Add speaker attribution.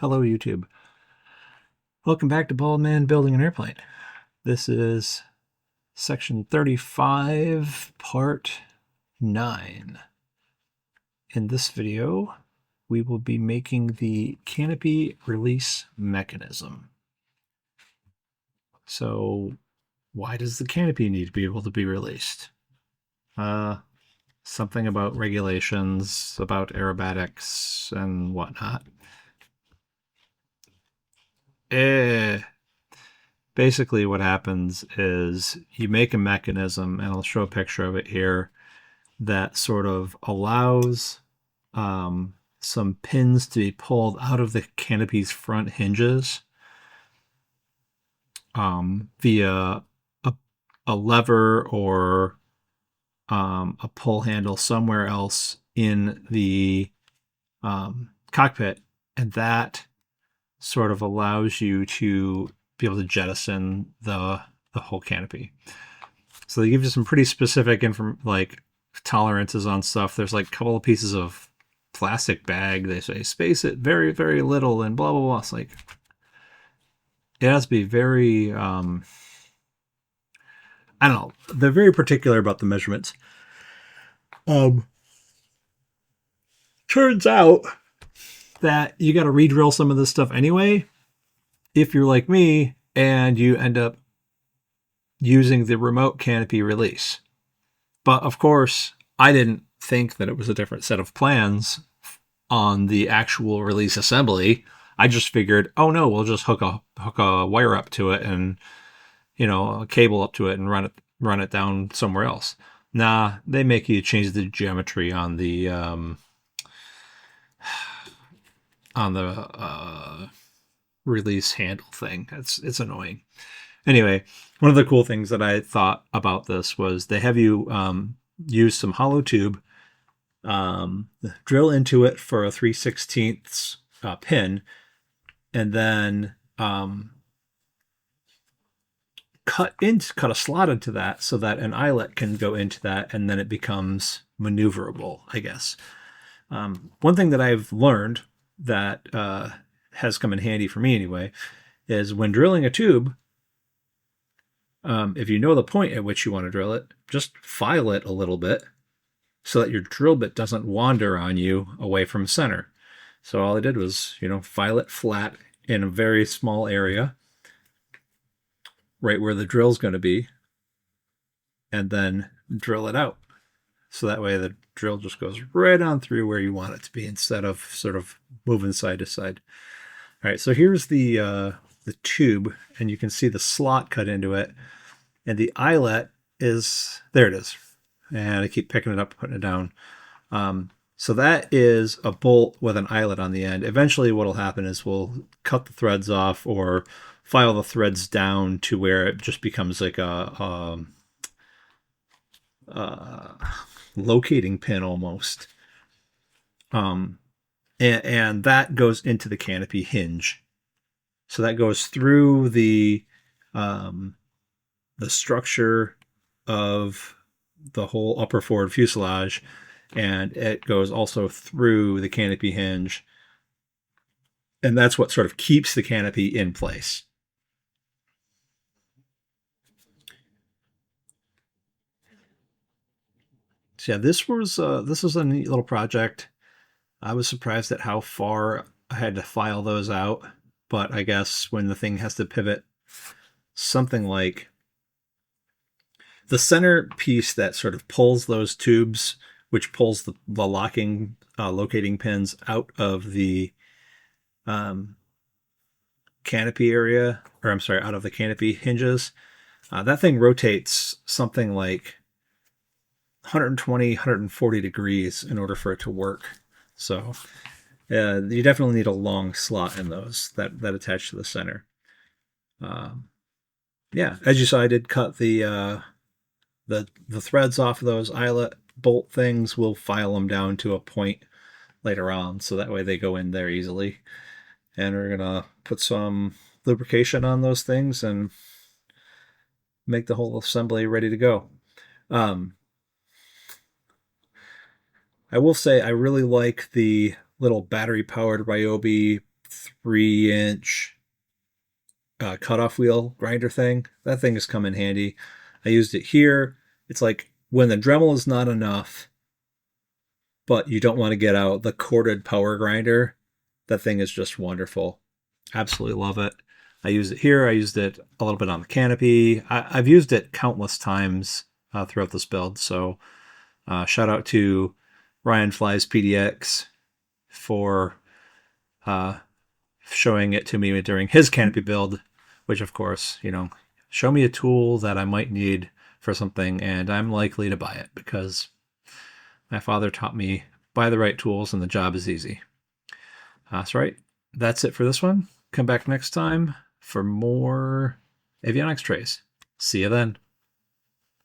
Speaker 1: Hello, YouTube. Welcome back to Bald Man Building an Airplane. This is section 35, part 9. In this video, we will be making the canopy release mechanism. So, why does the canopy need to be able to be released? Something about regulations, about aerobatics, and whatnot. Basically what happens is you make a mechanism, and I'll show a picture of it here, that sort of allows some pins to be pulled out of the canopy's front hinges via a lever or a pull handle somewhere else in the cockpit, and that sort of allows you to be able to jettison the whole canopy. So they give you some pretty specific tolerances on stuff. There's like a couple of pieces of plastic bag. They say space it very, very little and blah, blah, blah. It's like, it has to be very, I don't know. They're very particular about the measurements. Turns out that you got to re-drill some of this stuff anyway, if you're like me and you end up using the remote canopy release. But of course, I didn't think that it was a different set of plans on the actual release assembly. I just figured, oh no, we'll just hook a wire up to it and, a cable up to it and run it down somewhere else. Nah, they make you change the geometry on the release handle thing. It's annoying. Anyway, one of the cool things that I thought about this was they have you use some hollow tube, drill into it for a 3/16 pin, and then cut a slot into that so that an eyelet can go into that, and then it becomes maneuverable, I guess. One thing that I've learned that has come in handy for me anyway is when drilling a tube, if you know the point at which you want to drill it, just file it a little bit so that your drill bit doesn't wander on you away from center. So all I did was, file it flat in a very small area, right where the drill's going to be, and then drill it out. So that way the drill just goes right on through where you want it to be instead of sort of moving side to side. All right, so here's the tube, and you can see the slot cut into it, and the eyelet is, there it is. And I keep picking it up, putting it down. So that is a bolt with an eyelet on the end. Eventually what'll happen is we'll cut the threads off or file the threads down to where it just becomes like a locating pin almost. And that goes into the canopy hinge. So that goes through the structure of the whole upper forward fuselage, and it goes also through the canopy hinge. And that's what sort of keeps the canopy in place. So yeah, this was a neat little project. I was surprised at how far I had to file those out, but I guess when the thing has to pivot something like the center piece that sort of pulls those tubes, which pulls the locking locating pins out of the canopy area, or I'm sorry, out of the canopy hinges, that thing rotates something like 120, 140 degrees in order for it to work. So you definitely need a long slot in those that attach to the center. Yeah, as you saw, I did cut the threads off of those eyelet bolt things. We'll file them down to a point later on, so that way they go in there easily. And we're gonna put some lubrication on those things and make the whole assembly ready to go. I will say I really like the little battery-powered Ryobi 3-inch cutoff wheel grinder thing. That thing has come in handy. I used it here. It's like when the Dremel is not enough, but you don't want to get out the corded power grinder, that thing is just wonderful. Absolutely love it. I use it here. I used it a little bit on the Canopy. I've used it countless times throughout this build. So shout out to Ryan Flies PDX for showing it to me during his Canopy build, which of course, show me a tool that I might need for something and I'm likely to buy it because my father taught me buy the right tools and the job is easy. That's right. That's it for this one. Come back next time for more avionics trays. See you then.